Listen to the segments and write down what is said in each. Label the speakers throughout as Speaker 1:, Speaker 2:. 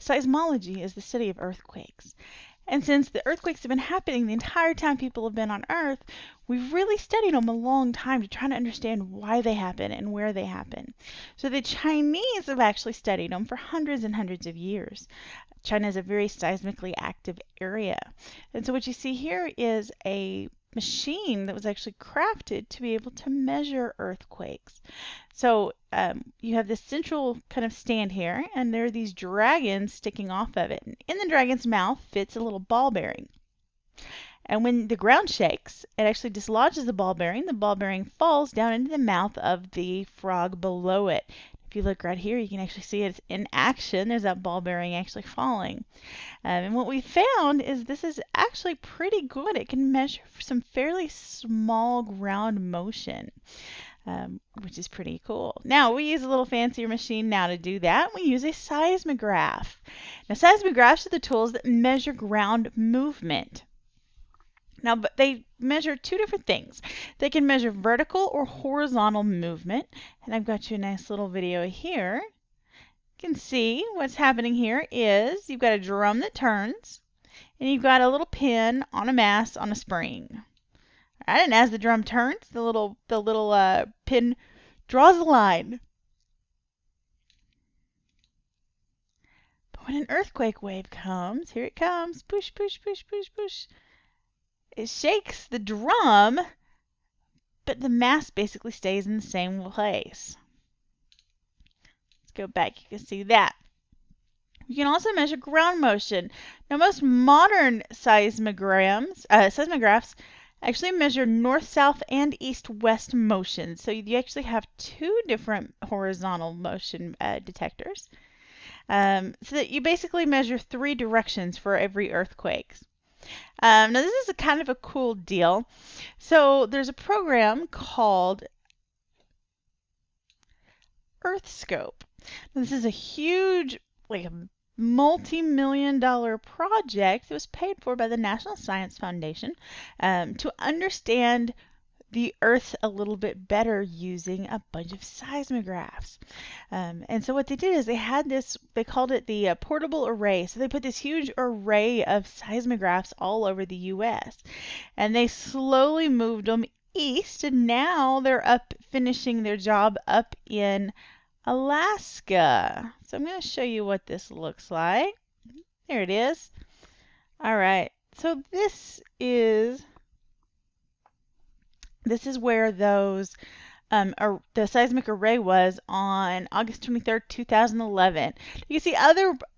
Speaker 1: Seismology is the study of earthquakes. And since the earthquakes have been happening the entire time people have been on Earth, we've really studied them a long time to try to understand why they happen and where they happen. So the Chinese have actually studied them for hundreds and hundreds of years. China is a very seismically active area. And so what you see here is a machine that was actually crafted to be able to measure earthquakes. So you have this central kind of stand here, and there are these dragons sticking off of it. And in the dragon's mouth fits a little ball bearing. And when the ground shakes, it actually dislodges the ball bearing. The ball bearing falls down into the mouth of the frog below it. If you look right here, you can actually see it in action. There's that ball bearing actually falling. And what we found is this is actually pretty good. It can measure some fairly small ground motion, which is pretty cool. Now, we use a little fancier machine now to do that. We use a seismograph. Now, seismographs are the tools that measure ground movement. Now, but they measure two different things. They can measure vertical or horizontal movement. And I've got you a nice little video here. You can see what's happening here is you've got a drum that turns, and you've got a little pin on a mast on a spring. All right, and as the drum turns, the little pin draws a line. But when an earthquake wave comes, here it comes, push, push, push, push, push. It shakes the drum, but the mast basically stays in the same place. Let's go back, you can see that. You can also measure ground motion. Now, most modern seismographs actually measure north, south, and east-west motion. So you actually have two different horizontal motion detectors. So that you basically measure three directions for every earthquake. Now, this is a kind of a cool deal. So there's a program called EarthScope. This is a huge, like a multi-million-dollar project that was paid for by the National Science Foundation to understand the Earth a little bit better using a bunch of seismographs. And so what they did is they had this, they called it the portable array. So they put this huge array of seismographs all over the U.S. And they slowly moved them east, and now they're up finishing their job up in Alaska. So I'm going to show you what this looks like. There it is. All right. So this is where those the seismic array was on August 23rd, 2011. You can see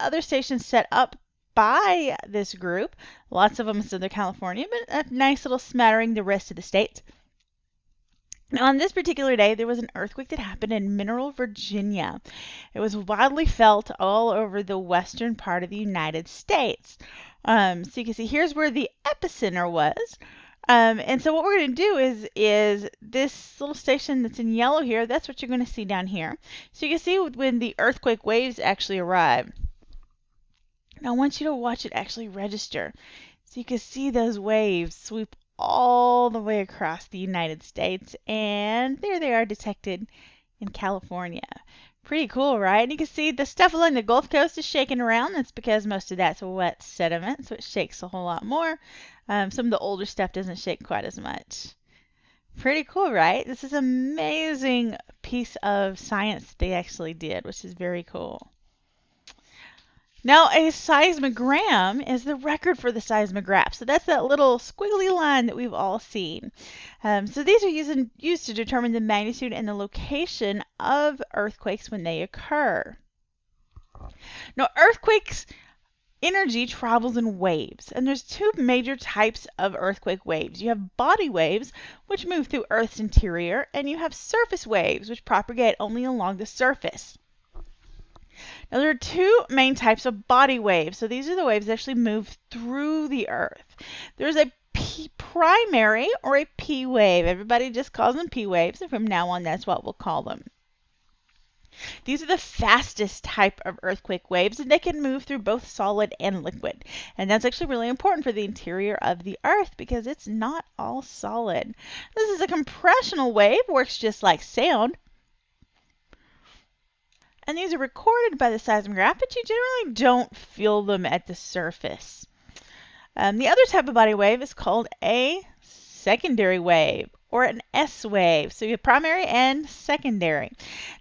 Speaker 1: other stations set up by this group. Lots of them in Southern California, but a nice little smattering the rest of the states. Now, on this particular day, there was an earthquake that happened in Mineral, Virginia. It was widely felt all over the western part of the United States. So you can see here's where the epicenter was. And so what we're going to do is this little station that's in yellow here, that's what you're going to see down here. So you can see when the earthquake waves actually arrive. Now, I want you to watch it actually register. So you can see those waves sweep all the way across the United States, and there they are detected in California. Pretty cool, right? And you can see the stuff along the Gulf Coast is shaking around. That's because most of that's wet sediment, so it shakes a whole lot more. Some of the older stuff doesn't shake quite as much. Pretty cool, right? This is an amazing piece of science they actually did, which is very cool. Now, a seismogram is the record for the seismograph. So that's that little squiggly line that we've all seen. So these are used to determine the magnitude and the location of earthquakes when they occur. Now, earthquakes energy travels in waves, and there's two major types of earthquake waves. You have body waves, which move through Earth's interior, and you have surface waves, which propagate only along the surface. Now, there are two main types of body waves. So these are the waves that actually move through the Earth. There's a primary or a P wave. Everybody just calls them P waves, and from now on, that's what we'll call them. These are the fastest type of earthquake waves, and they can move through both solid and liquid. And that's actually really important for the interior of the Earth because it's not all solid. This is a compressional wave, works just like sound. And these are recorded by the seismograph, but you generally don't feel them at the surface. The other type of body wave is called a secondary wave or an S wave. So you have primary and secondary.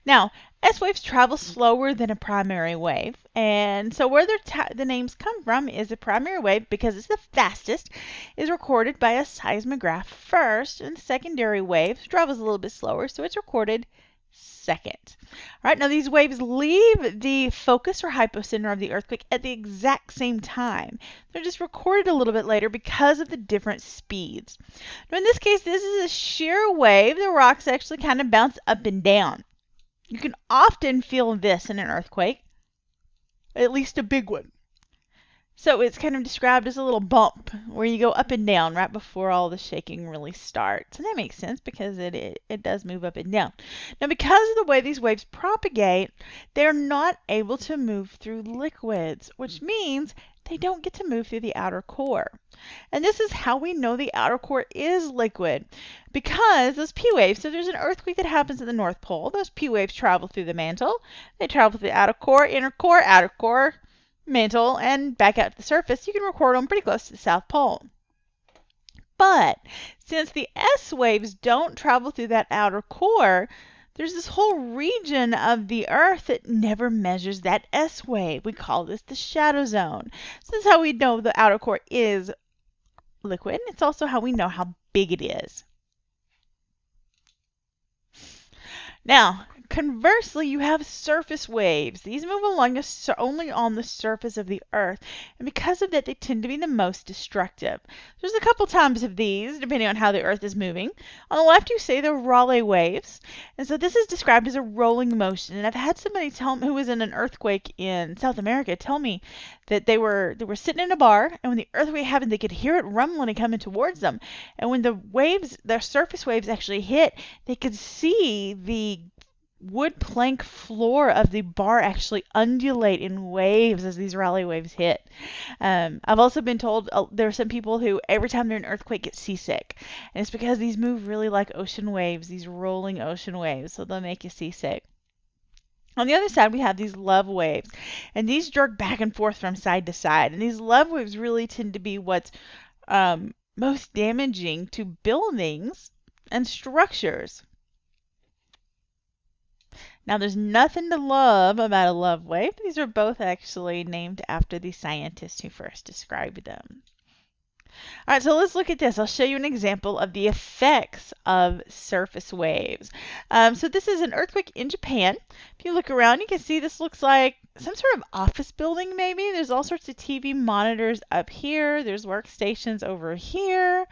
Speaker 1: Now, S waves travel slower than a primary wave. And so where the names come from is a primary wave, because it's the fastest, is recorded by a seismograph first, and the secondary wave travels a little bit slower, so it's recorded second. All right, now these waves leave the focus or hypocenter of the earthquake at the exact same time. They're just recorded a little bit later because of the different speeds. Now in this case, this is a shear wave. The rocks actually kind of bounce up and down. You can often feel this in an earthquake, at least a big one. So it's kind of described as a little bump where you go up and down right before all the shaking really starts. And that makes sense because it does move up and down. Now, because of the way these waves propagate, they're not able to move through liquids, which means they don't get to move through the outer core. And this is how we know the outer core is liquid, because those P waves, so there's an earthquake that happens at the North Pole. Those P waves travel through the mantle. They travel through the outer core, inner core, outer core, mantle, and back out to the surface. You can record them pretty close to the South Pole. But since the S waves don't travel through that outer core, there's this whole region of the Earth that never measures that S wave. We call this the shadow zone. So this is how we know the outer core is liquid. It's also how we know how big it is. Now, conversely, you have surface waves. These move along only on the surface of the Earth, and because of that, they tend to be the most destructive. There's a couple times of these, depending on how the Earth is moving. On the left, you see the Raleigh waves, and so this is described as a rolling motion. And I've had somebody tell me who was in an earthquake in South America tell me that they were sitting in a bar, and when the earthquake happened, they could hear it rumbling and coming towards them. And when the surface waves actually hit, they could see the wood plank floor of the bar actually undulate in waves as these Raleigh waves hit. I've also been told there are some people who every time they're in an earthquake get seasick, and it's because these move really like ocean waves, these rolling ocean waves, so they'll make you seasick. On the other side, we have these love waves, and these jerk back and forth from side to side, and these love waves really tend to be what's most damaging to buildings and structures. Now, there's nothing to love about a love wave. These are both actually named after the scientists who first described them. All right, so let's look at this. I'll show you an example of the effects of surface waves. So this is an earthquake in Japan. If you look around, you can see this looks like some sort of office building maybe. There's all sorts of TV monitors up here. There's workstations over here.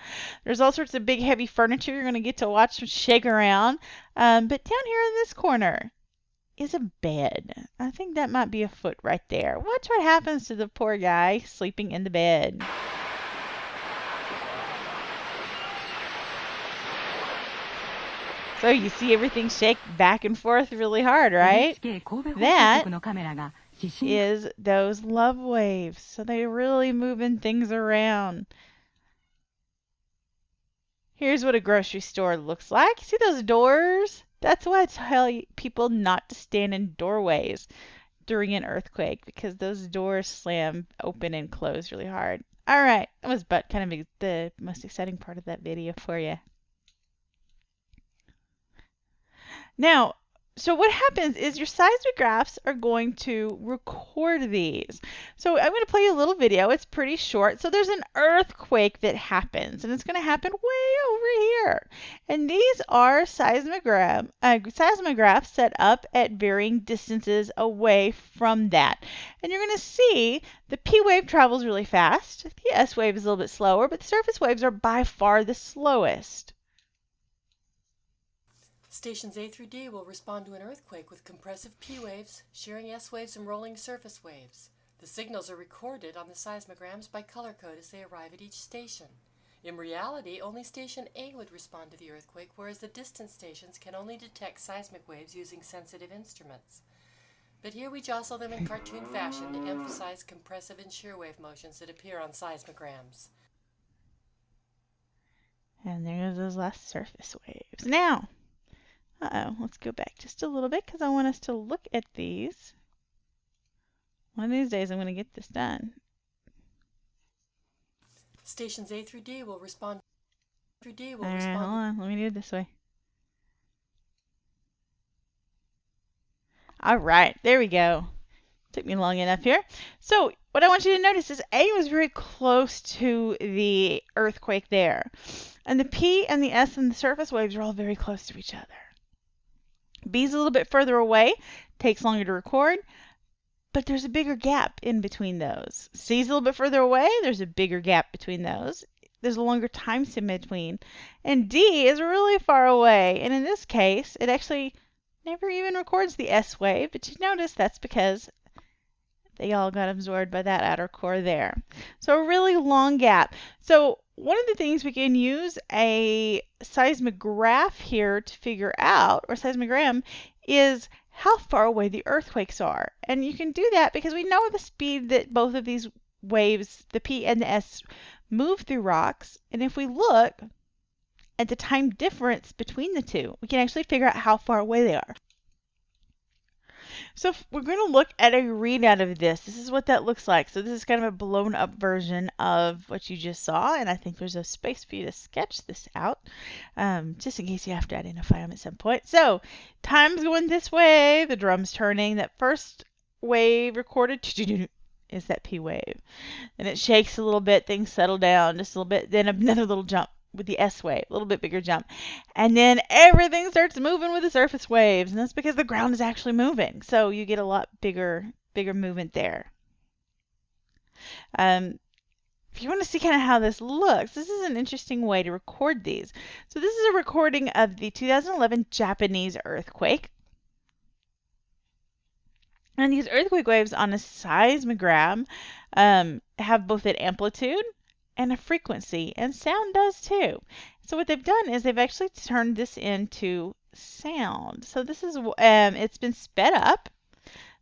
Speaker 1: There's all sorts of big heavy furniture you're going to get to watch shake around. But down here in this corner is a bed. I think that might be a foot right there. Watch what happens to the poor guy sleeping in the bed. So you see everything shake back and forth really hard, right? That is those love waves. So they're really moving things around. Here's what a grocery store looks like. See those doors? That's why I tell people not to stand in doorways during an earthquake, because those doors slam open and close really hard. All right, that was kind of the most exciting part of that video for you. Now, so what happens is your seismographs are going to record these. So I'm going to play you a little video. It's pretty short. So there's an earthquake that happens, and it's going to happen way over here. And these are seismographs set up at varying distances away from that. And you're going to see the P wave travels really fast. The S wave is a little bit slower, but the surface waves are by far the slowest.
Speaker 2: Stations A through D will respond to an earthquake with compressive P waves, shearing S waves, and rolling surface waves. The signals are recorded on the seismograms by color code as they arrive at each station. In reality, only Station A would respond to the earthquake, whereas the distant stations can only detect seismic waves using sensitive instruments. But here we jostle them in cartoon fashion to emphasize compressive and shear wave motions that appear on seismograms.
Speaker 1: And there's those last surface waves. Now, Uh-oh, let's go back just a little bit because I want us to look at these. One of these days I'm going to get this done.
Speaker 2: Stations A through D will respond.
Speaker 1: All right, hold on. Let me do it this way. All right, there we go. Took me long enough here. So what I want you to notice is A was very close to the earthquake there. And the P and the S and the surface waves are all very close to each other. B's a little bit further away, takes longer to record, but there's a bigger gap in between those. C's a little bit further away, there's a bigger gap between those. There's a longer time in between. And D is really far away, and in this case, it actually never even records the S wave, but you notice that's because they all got absorbed by that outer core there. So a really long gap. So one of the things we can use a seismograph here to figure out, or seismogram, is how far away the earthquakes are. And you can do that because we know the speed that both of these waves, the P and the S, move through rocks. And if we look at the time difference between the two, we can actually figure out how far away they are. So we're going to look at a readout of this. This is what that looks like. So this is kind of a blown up version of what you just saw, and I think there's a space for you to sketch this out, just in case you have to identify them at some point. So time's going this way, the drum's turning. That first wave recorded is that P wave. Then it shakes a little bit, things settle down just a little bit, then another little jump with the S wave, a little bit bigger jump. And then everything starts moving with the surface waves, and that's because the ground is actually moving. So you get a lot bigger movement there. If you want to see kind of how this looks, this is an interesting way to record these. So this is a recording of the 2011 Japanese earthquake. And these earthquake waves on a seismogram have both an amplitude and a frequency, and sound does too. So what they've done is they've actually turned this into sound. So this is it's been sped up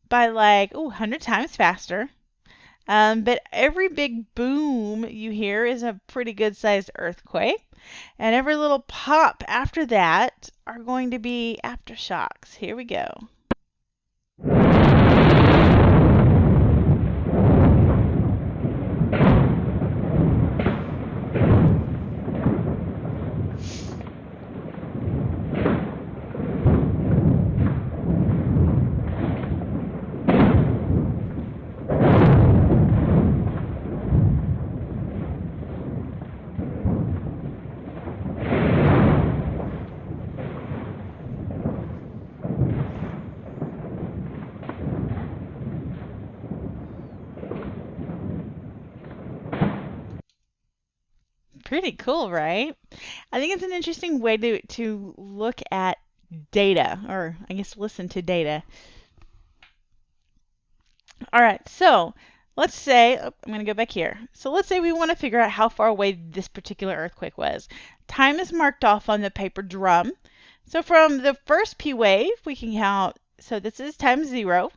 Speaker 1: by like 100 times faster. But every big boom you hear is a pretty good sized earthquake, and every little pop after that are going to be aftershocks. Here we go. Pretty cool, right? I think it's an interesting way to look at data, or I guess listen to data. All right, so let's say, I'm going to go back here. So let's say we want to figure out how far away this particular earthquake was. Time is marked off on the paper drum. So from the first P wave, we can count, so this is time 0.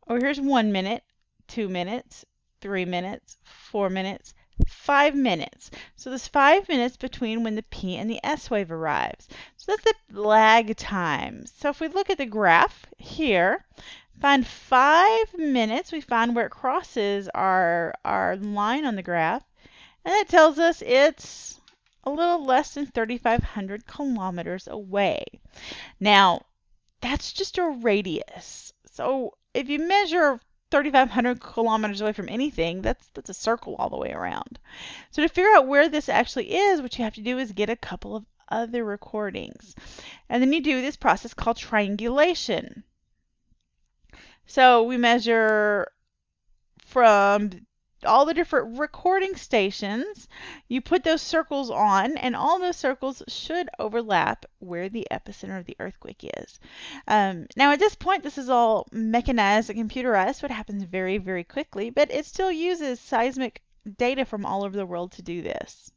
Speaker 1: Over here's 1 minute, 2 minutes, 3 minutes, 4 minutes, 5 minutes. So there's 5 minutes between when the P and the S wave arrives. So that's the lag time. So if we look at the graph here, find 5 minutes, we find where it crosses our line on the graph, and that tells us it's a little less than 3,500 kilometers away. Now, that's just a radius. So if you measure 3,500 kilometers away from anything, that's a circle all the way around. So to figure out where this actually is, what you have to do is get a couple of other recordings. And then you do this process called triangulation. So we measure from all the different recording stations, you put those circles on, and all those circles should overlap where the epicenter of the earthquake is. Now at this point, this is all mechanized and computerized, so it happens very, very quickly, but it still uses seismic data from all over the world to do this.